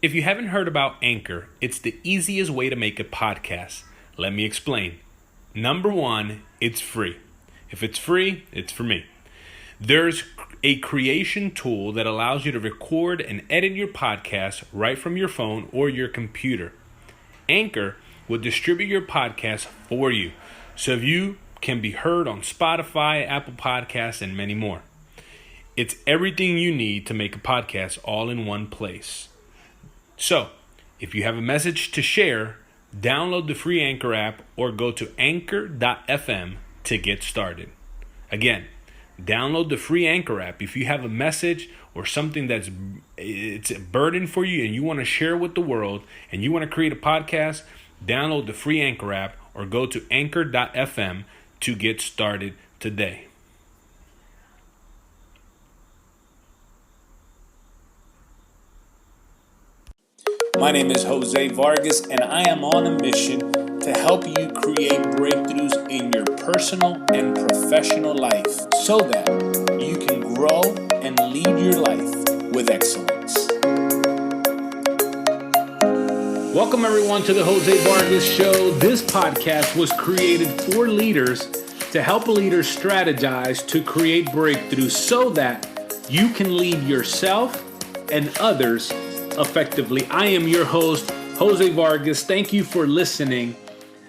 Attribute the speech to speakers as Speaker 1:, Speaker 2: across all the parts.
Speaker 1: If you haven't heard about Anchor, it's the easiest way to make a podcast. Let me explain. Number one, it's free. If it's free, it's for me. There's a creation tool that allows you to record and edit your podcast right from your phone or your computer. Anchor will distribute your podcast for you, so you can be heard on Spotify, Apple Podcasts, and many more. It's everything you need to make a podcast all in one place. So, if you have a message to share, download the free Anchor app or go to anchor.fm to get started. Again, download the free Anchor app. If you have a message or something it's a burden for you and you want to share with the world and you want to create a podcast, download the free Anchor app or go to anchor.fm to get started today.
Speaker 2: My name is Jose Vargas, and I am on a mission to help you create breakthroughs in your personal and professional life so that you can grow and lead your life with excellence.
Speaker 1: Welcome everyone to the Jose Vargas Show. This podcast was created for leaders to help leaders strategize to create breakthroughs so that you can lead yourself and others effectively. I am your host, Jose Vargas. Thank you for listening.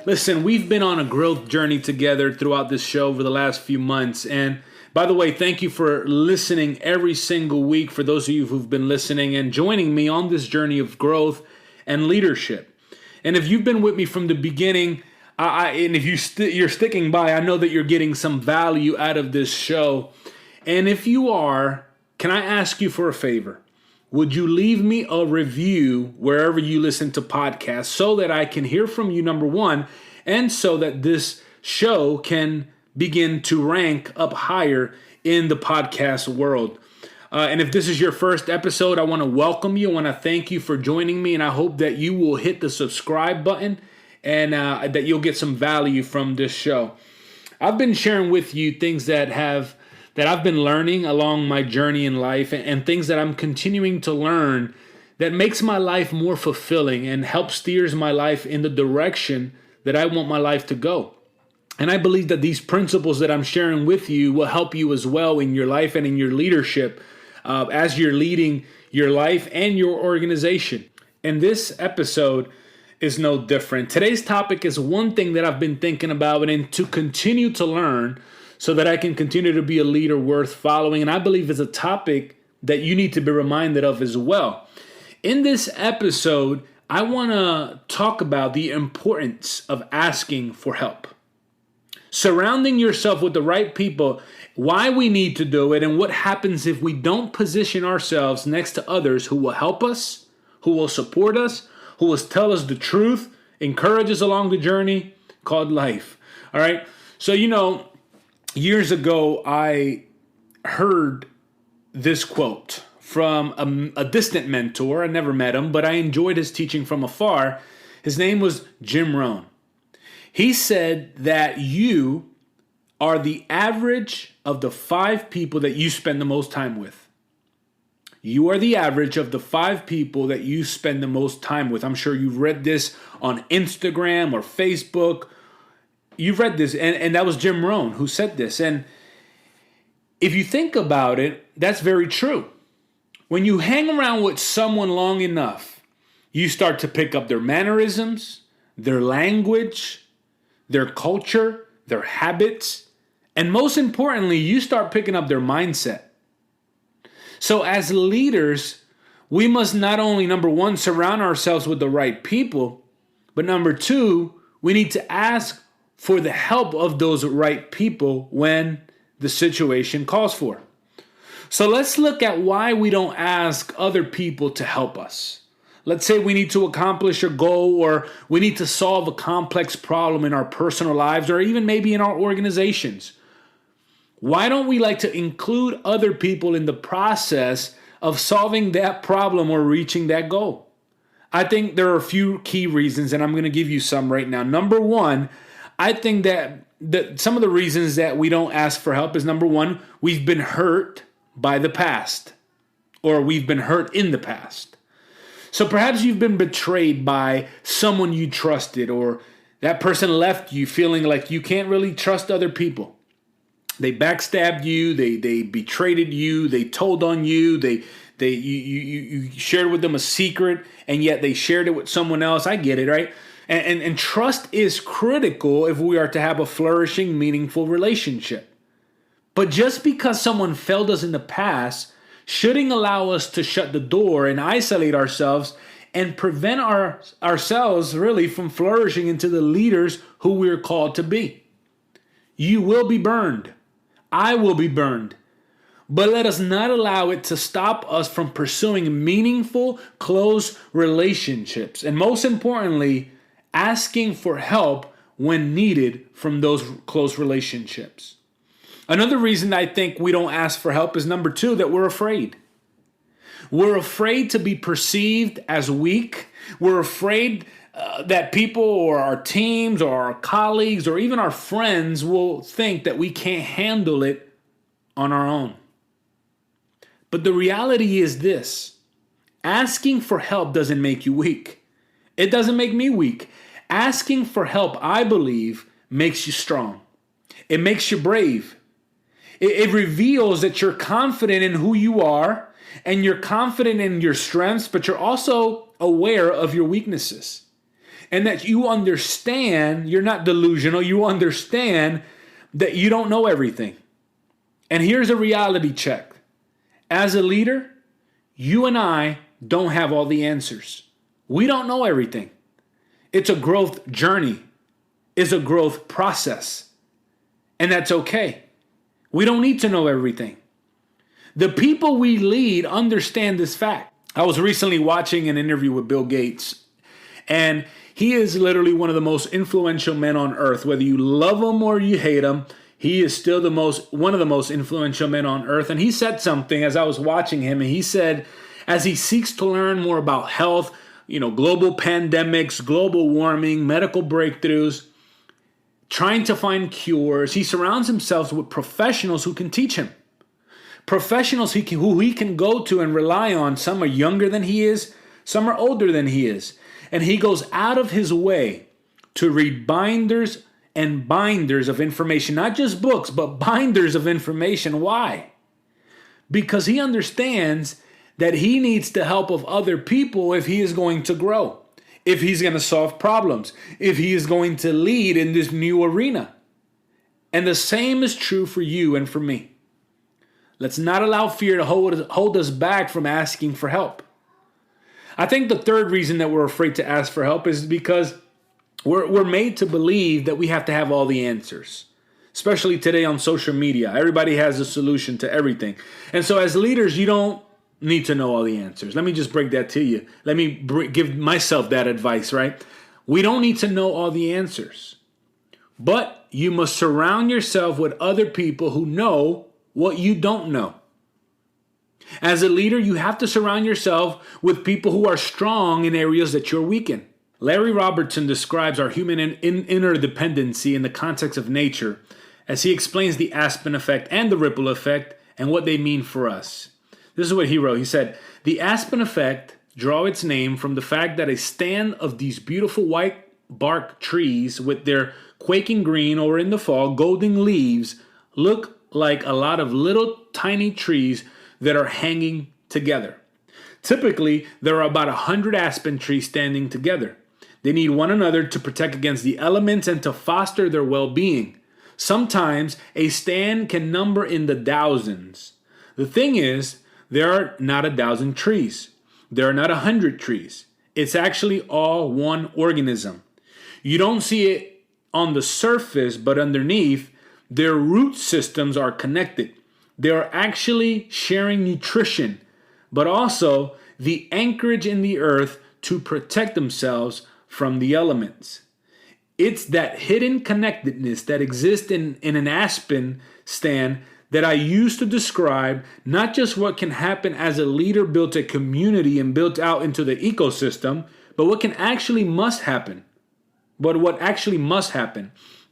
Speaker 1: Listen, we've been on a growth journey together throughout this show over the last few months. And by the way, thank you for listening every single week for those of you who've been listening and joining me on this journey of growth and leadership. And if you've been with me from the beginning, and if you're sticking by, I know that you're getting some value out of this show. And if you are, can I ask you for a favor? Would you leave me a review wherever you listen to podcasts so that I can hear from you, number one, and so that this show can begin to rank up higher in the podcast world. And if this is your first episode, I want to welcome you. I want to thank you for joining me, and I hope that you will hit the subscribe button and that you'll get some value from this show. I've been sharing with you things that I've been learning along my journey in life and things that I'm continuing to learn that makes my life more fulfilling and helps steers my life in the direction that I want my life to go. And I believe that these principles that I'm sharing with you will help you as well in your life and in your leadership as you're leading your life and your organization. And this episode is no different. Today's topic is one thing that I've been thinking about and to continue to learn so that I can continue to be a leader worth following. And I believe it's a topic that you need to be reminded of as well. In this episode, I want to talk about the importance of asking for help. Surrounding yourself with the right people, why we need to do it, and what happens if we don't position ourselves next to others who will help us, who will support us, who will tell us the truth, encourage us along the journey called life. All right. So, years ago, I heard this quote from a distant mentor. I never met him, but I enjoyed his teaching from afar. His name was Jim Rohn. He said that you are the average of the 5 people that you spend the most time with. You are the average of the 5 people that you spend the most time with. I'm sure you've read this on Instagram or Facebook. You've read this, and that was Jim Rohn who said this. And if you think about it, that's very true. When you hang around with someone long enough, you start to pick up their mannerisms, their language, their culture, their habits, and most importantly, you start picking up their mindset. So as leaders, we must not only, number one, surround ourselves with the right people, but number two, we need to ask for the help of those right people when the situation calls for. So let's look at why we don't ask other people to help us. Let's say we need to accomplish a goal or we need to solve a complex problem in our personal lives or even maybe in our organizations. Why don't we like to include other people in the process of solving that problem or reaching that goal? I think there are a few key reasons, and I'm going to give you some right now. Number one, I think that some of the reasons that we don't ask for help is, number one, we've been hurt by the past, or we've been hurt in the past. So perhaps you've been betrayed by someone you trusted, or that person left you feeling like you can't really trust other people. They backstabbed you, they betrayed you, they told on you, you shared with them a secret, and yet they shared it with someone else. I get it, right? And trust is critical if we are to have a flourishing, meaningful relationship. But just because someone failed us in the past shouldn't allow us to shut the door and isolate ourselves and prevent ourselves really from flourishing into the leaders who we're called to be. You will be burned. I will be burned. But let us not allow it to stop us from pursuing meaningful, close relationships. And most importantly, asking for help when needed from those close relationships. Another reason I think we don't ask for help is number 2, that we're afraid. We're afraid to be perceived as weak. We're afraid that people or our teams or our colleagues or even our friends will think that we can't handle it on our own. But the reality is this: asking for help doesn't make you weak. It doesn't make me weak. Asking for help, I believe, makes you strong. It makes you brave. It reveals that you're confident in who you are and you're confident in your strengths, but you're also aware of your weaknesses. And that you understand, you're not delusional, you understand that you don't know everything. And here's a reality check. As a leader, you and I don't have all the answers. We don't know everything. It's a growth journey. It's a growth process. And that's okay. We don't need to know everything. The people we lead understand this fact. I was recently watching an interview with Bill Gates, and he is literally one of the most influential men on earth. Whether you love him or you hate him, he is still one of the most influential men on earth. And he said something as I was watching him, and he said, as he seeks to learn more about health, global pandemics, global warming, medical breakthroughs, trying to find cures, he surrounds himself with professionals who can teach him. Professionals who he can go to and rely on. Some are younger than he is, some are older than he is. And he goes out of his way to read binders and binders of information, not just books, but binders of information. Why? Because he understands that he needs the help of other people if he is going to grow, if he's going to solve problems, if he is going to lead in this new arena. And the same is true for you and for me. Let's not allow fear to hold us back from asking for help. I think the third reason that we're afraid to ask for help is because we're made to believe that we have to have all the answers, especially today on social media. Everybody has a solution to everything. And so as leaders, you don't need to know all the answers. Let me just break that to you. Let me give myself that advice, right? We don't need to know all the answers, but you must surround yourself with other people who know what you don't know. As a leader, you have to surround yourself with people who are strong in areas that you're weak in. Larry Robertson describes our human interdependency in the context of nature as he explains the Aspen Effect and the ripple effect and what they mean for us. This is what he wrote. He said, "The Aspen Effect draw its name from the fact that a stand of these beautiful white bark trees with their quaking green or in the fall golden leaves look like a lot of little tiny trees that are hanging together. Typically, there are about 100 aspen trees standing together. They need one another to protect against the elements and to foster their well-being. Sometimes a stand can number in the thousands. The thing is, there are not 1,000 trees. There are not 100 trees. It's actually all one organism. You don't see it on the surface, but underneath, their root systems are connected. They are actually sharing nutrition, but also the anchorage in the earth to protect themselves from the elements. It's that hidden connectedness that exists in an aspen stand that I use to describe not just what can happen as a leader built a community and built out into the ecosystem, but what actually must happen.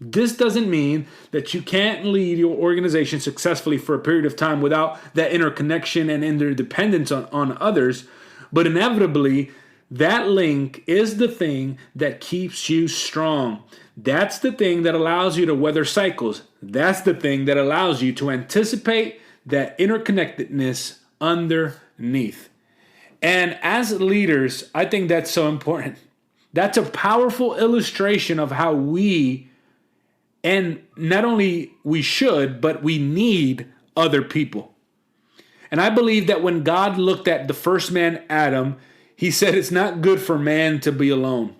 Speaker 1: This doesn't mean that you can't lead your organization successfully for a period of time without that interconnection and interdependence on others, but inevitably, That link is the thing that keeps you strong. That's the thing that allows you to weather cycles. That's the thing that allows you to anticipate that interconnectedness underneath. And as leaders, I think that's so important. That's a powerful illustration of how we, and not only we should, but we need other people. And I believe that when God looked at the first man, Adam, he said, it's not good for man to be alone.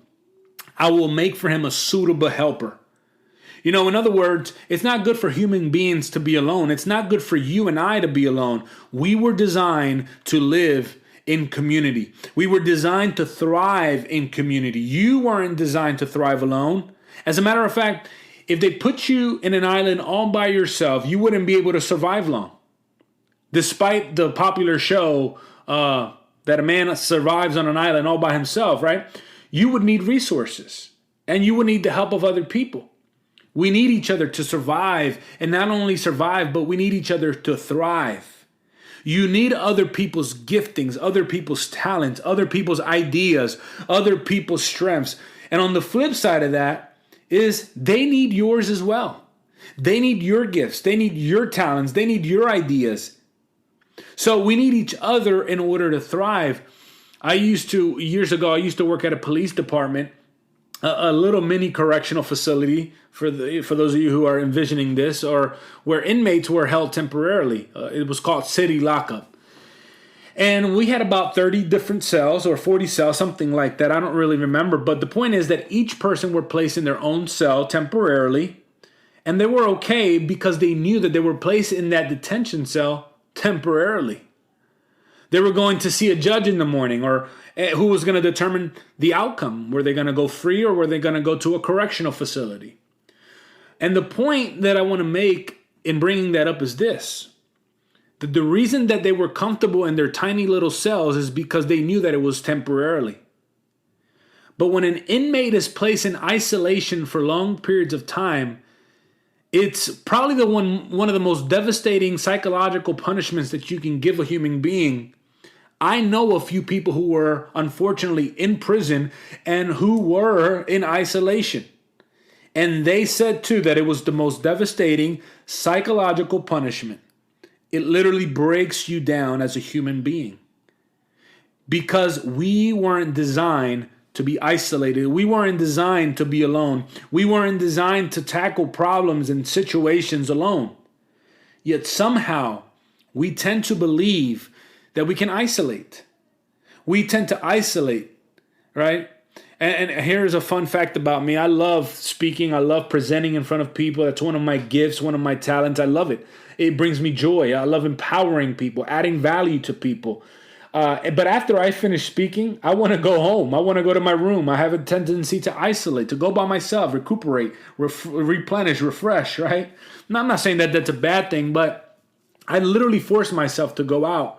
Speaker 1: I will make for him a suitable helper. In other words, it's not good for human beings to be alone. It's not good for you and I to be alone. We were designed to live in community. We were designed to thrive in community. You weren't designed to thrive alone. As a matter of fact, if they put you in an island all by yourself, you wouldn't be able to survive long. Despite the popular show that a man survives on an island all by himself, right? You would need resources and you would need the help of other people. We need each other to survive, and not only survive, but we need each other to thrive. You need other people's giftings, other people's talents, other people's ideas, other people's strengths. And on the flip side of that is they need yours as well. They need your gifts. They need your talents. They need your ideas. So we need each other in order to thrive. Years ago, I used to work at a police department, a little mini correctional facility for those of you who are envisioning this, or where inmates were held temporarily. It was called City Lockup. And we had about 30 different cells or 40 cells, something like that. I don't really remember. But the point is that each person were placed in their own cell temporarily. And they were okay because they knew that they were placed in that detention cell temporarily. They were going to see a judge in the morning, or who was going to determine the outcome. Were they going to go free, or were they going to go to a correctional facility? And the point that I want to make in bringing that up is this. That the reason that they were comfortable in their tiny little cells is because they knew that it was temporarily. But when an inmate is placed in isolation for long periods of time, it's probably one of the most devastating psychological punishments that you can give a human being. I know a few people who were unfortunately in prison and who were in isolation. And they said too that it was the most devastating psychological punishment. It literally breaks you down as a human being. Because we weren't designed to be isolated. We weren't designed to be alone. We weren't designed to tackle problems and situations alone. Yet somehow we tend to believe that we can isolate. We tend to isolate, right? And here's a fun fact about me. I love speaking. I love presenting in front of people. That's one of my gifts, one of my talents. I love it. It brings me joy. I love empowering people, adding value to people. But after I finish speaking, I want to go home. I want to go to my room. I have a tendency to isolate, to go by myself, recuperate, replenish, refresh, right? Now, I'm not saying that that's a bad thing, but I literally force myself to go out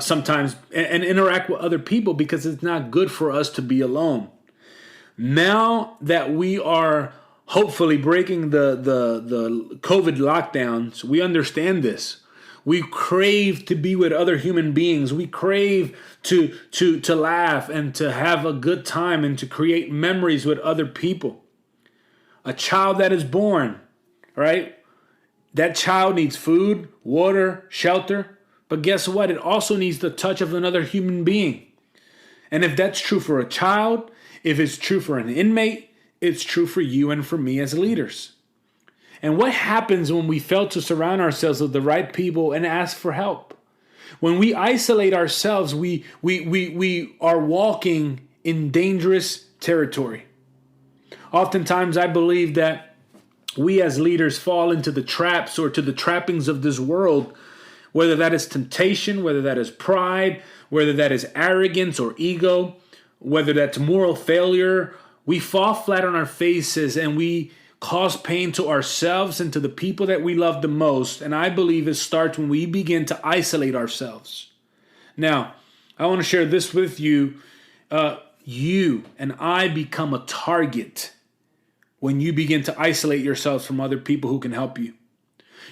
Speaker 1: sometimes and interact with other people because it's not good for us to be alone. Now that we are hopefully breaking the COVID lockdowns, we understand this. We crave to be with other human beings. We crave to laugh and to have a good time and to create memories with other people. A child that is born, right? That child needs food, water, shelter. But guess what? It also needs the touch of another human being. And if that's true for a child, if it's true for an inmate, it's true for you and for me as leaders. And what happens when we fail to surround ourselves with the right people and ask for help? When we isolate ourselves, we are walking in dangerous territory. Oftentimes, I believe that we as leaders fall into the traps or to the trappings of this world, whether that is temptation, whether that is pride, whether that is arrogance or ego, whether that's moral failure. We fall flat on our faces and we cause pain to ourselves and to the people that we love the most. And I believe it starts when we begin to isolate ourselves. Now, I want to share this with you. You and I become a target when you begin to isolate yourselves from other people who can help you.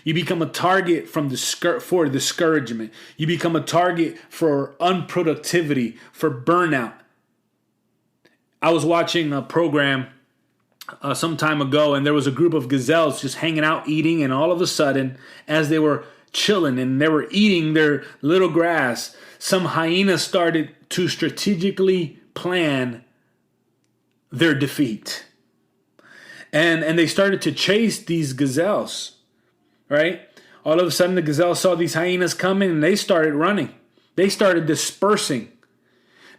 Speaker 1: You become a target for discouragement. You become a target for unproductivity, for burnout. I was watching a program some time ago, and there was a group of gazelles just hanging out eating, and all of a sudden, as they were chilling and they were eating their little grass, some hyenas started to strategically plan their defeat. And they started to chase these gazelles, right? All of a sudden, the gazelles saw these hyenas coming, and they started running. They started dispersing.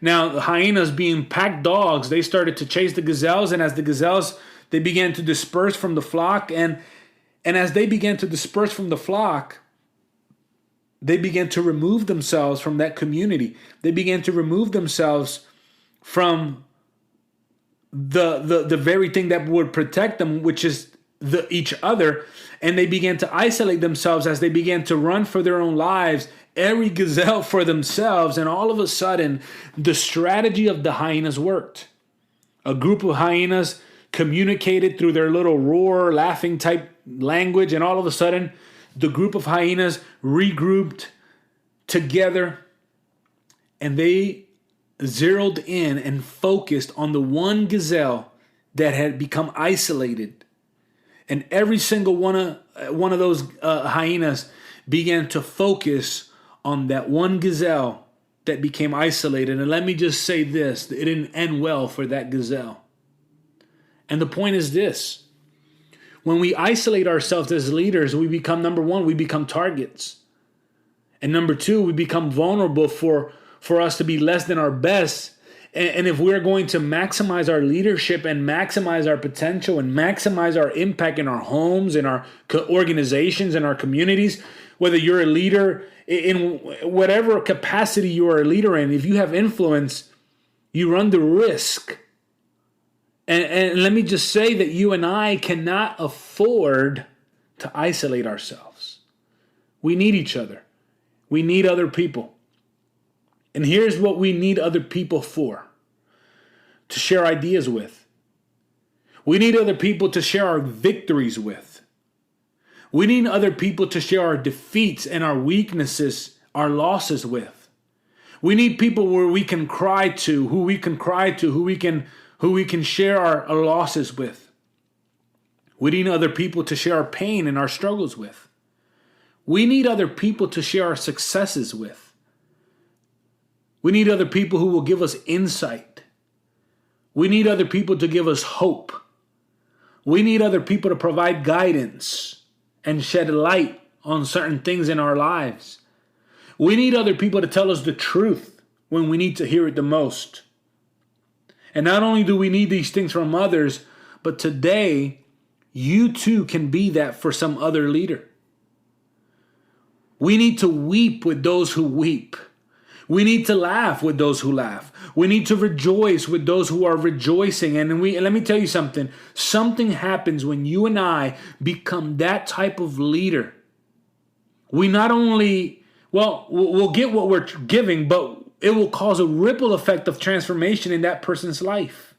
Speaker 1: Now, the hyenas, being pack dogs, they started to chase the gazelles, and as the gazelles, they began to disperse from the flock, and as they began to disperse from the flock, they began to remove themselves from that community. They began to remove themselves from the very thing that would protect them, which is each other, and they began to isolate themselves as they began to run for their own lives, every gazelle for themselves, and all of a sudden, the strategy of the hyenas worked. A group of hyenas communicated through their little roar, laughing type language, and all of a sudden, the group of hyenas regrouped together, and they zeroed in and focused on the one gazelle that had become isolated. And every single one of those hyenas began to focus on that one gazelle that became isolated. And let me just say this, it didn't end well for that gazelle. And the point is this: when we isolate ourselves as leaders, we become, number one, we become targets. And number two, we become vulnerable for us to be less than our best. And if we're going to maximize our leadership and maximize our potential and maximize our impact in our homes, in our organizations, in our communities, whether you're a leader in whatever capacity you are a leader in, if you have influence, you run the risk. And let me just say that you and I cannot afford to isolate ourselves. We need each other. We need other people. And here's what we need other people for: to share ideas with. We need other people to share our victories with. We need other people to share our defeats and our weaknesses, our losses with. We need people where we can cry to, who we can share our losses with. We need other people to share our pain and our struggles with. We need other people to share our successes with. We need other people who will give us insight. We need other people to give us hope. We need other people to provide guidance and shed light on certain things in our lives. We need other people to tell us the truth when we need to hear it the most. And not only do we need these things from others, but today, you too can be that for some other leader. We need to weep with those who weep. We need to laugh with those who laugh. We need to rejoice with those who are rejoicing. And let me tell you something. Something happens when you and I become that type of leader. We not only, we'll get what we're giving, but it will cause a ripple effect of transformation in that person's life.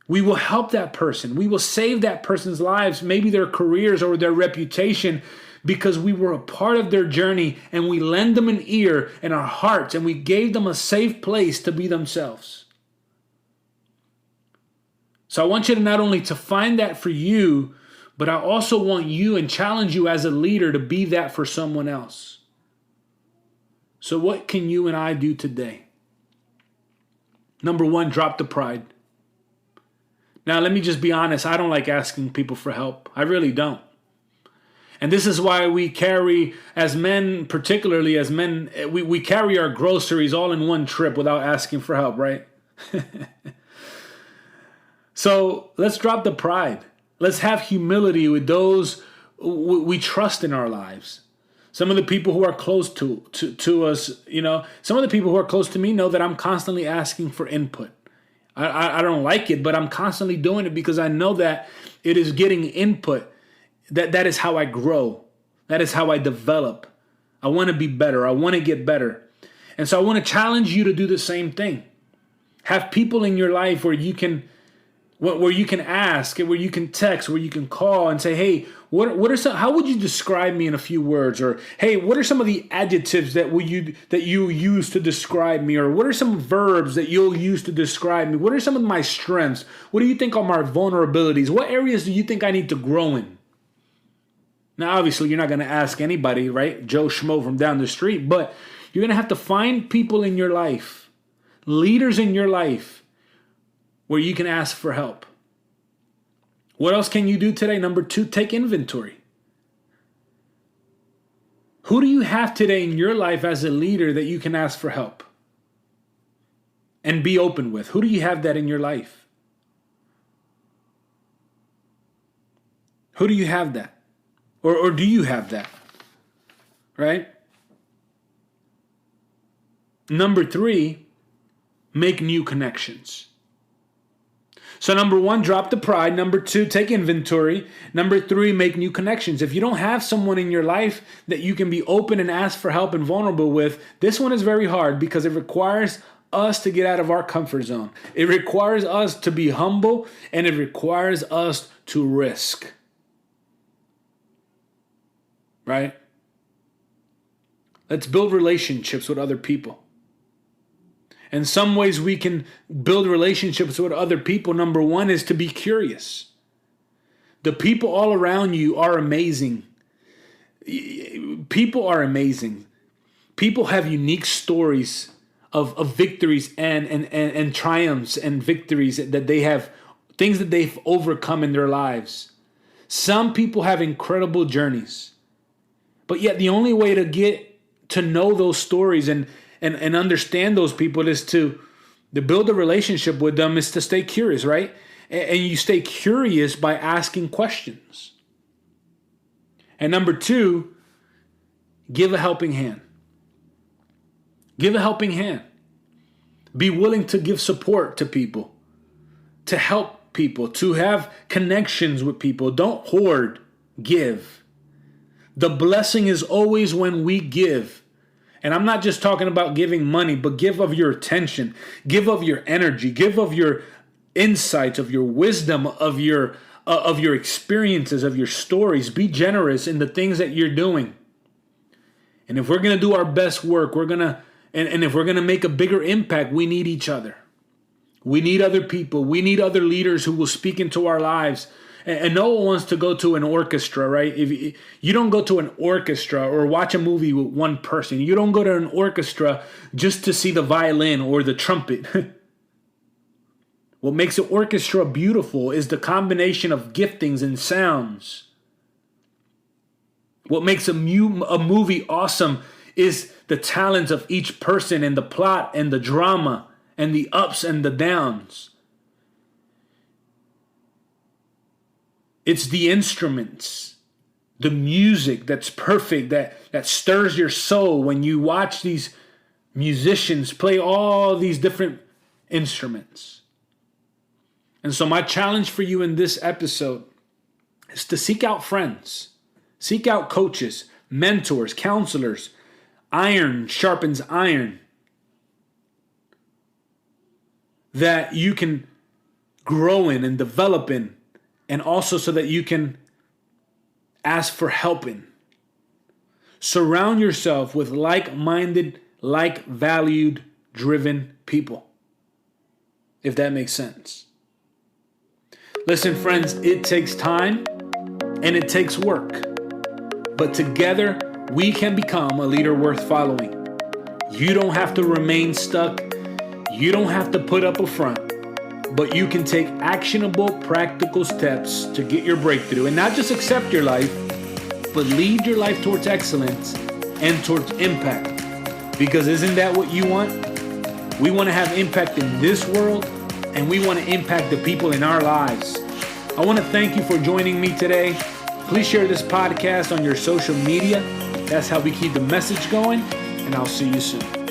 Speaker 1: We will help that person. We will save that person's lives, maybe their careers or their reputation, because we were a part of their journey and we lend them an ear and our hearts and we gave them a safe place to be themselves. So I want you to not only to find that for you, but I also want you and challenge you as a leader to be that for someone else. So what can you and I do today? Number one, drop the pride. Now, let me just be honest. I don't like asking people for help. I really don't. And this is why we carry, as men, particularly as men, we carry our groceries all in one trip without asking for help, right? So let's drop the pride. Let's have humility with those we trust in our lives. Some of the people who are close to us, some of the people who are close to me know that I'm constantly asking for input. I don't like it, but I'm constantly doing it because I know that it is getting input. That is how I grow. That is how I develop. I want to be better. I want to get better. And so I want to challenge you to do the same thing. Have people in your life where you can ask, where you can text, where you can call and say, hey, What are some? How would you describe me in a few words? Or hey, what are some of the adjectives that you use to describe me? Or what are some verbs that you'll use to describe me? What are some of my strengths? What do you think are my vulnerabilities? What areas do you think I need to grow in? Now, obviously, you're not going to ask anybody, right? Joe Schmo from down the street, but you're going to have to find people in your life, leaders in your life, where you can ask for help. What else can you do today? Number 2, take inventory. Who do you have today in your life as a leader that you can ask for help and be open with? Who do you have that in your life? Who do you have that? Or do you have that? Right? Number 3, make new connections. So number 1, drop the pride. Number 2, take inventory. Number 3, make new connections. If you don't have someone in your life that you can be open and ask for help and vulnerable with, this one is very hard because it requires us to get out of our comfort zone. It requires us to be humble, and it requires us to risk. Right? Let's build relationships with other people. In some ways we can build relationships with other people. Number 1 is to be curious. The people all around you are amazing. People are amazing. People have unique stories of victories and triumphs and victories that they have, things that they've overcome in their lives. Some people have incredible journeys. But yet the only way to get to know those stories and understand those people is to build a relationship with them, is to stay curious, right? And you stay curious by asking questions. And number 2, give a helping hand. Give a helping hand. Be willing to give support to people, to help people, to have connections with people. Don't hoard, give. The blessing is always when we give. And I'm not just talking about giving money, but give of your attention, give of your energy, give of your insights, of your wisdom, of your experiences, of your stories. Be generous in the things that you're doing. And if we're going to do our best work, and if we're going to make a bigger impact, we need each other. We need other people. We need other leaders who will speak into our lives. And no one wants to go to an orchestra, right? If you don't go to an orchestra or watch a movie with one person. You don't go to an orchestra just to see the violin or the trumpet. What makes an orchestra beautiful is the combination of giftings and sounds. What makes a movie awesome is the talents of each person and the plot and the drama and the ups and the downs. It's the instruments, the music that's perfect, that stirs your soul when you watch these musicians play all these different instruments. And so my challenge for you in this episode is to seek out friends, seek out coaches, mentors, counselors. Iron sharpens iron. That you can grow in and develop in. And also so that you can ask for help in. Surround yourself with like-minded, like-valued, driven people. If that makes sense. Listen, friends, it takes time and it takes work. But together, we can become a leader worth following. You don't have to remain stuck. You don't have to put up a front. But you can take actionable, practical steps to get your breakthrough and not just accept your life, but lead your life towards excellence and towards impact. Because isn't that what you want? We want to have impact in this world, and we want to impact the people in our lives. I want to thank you for joining me today. Please share this podcast on your social media. That's how we keep the message going, and I'll see you soon.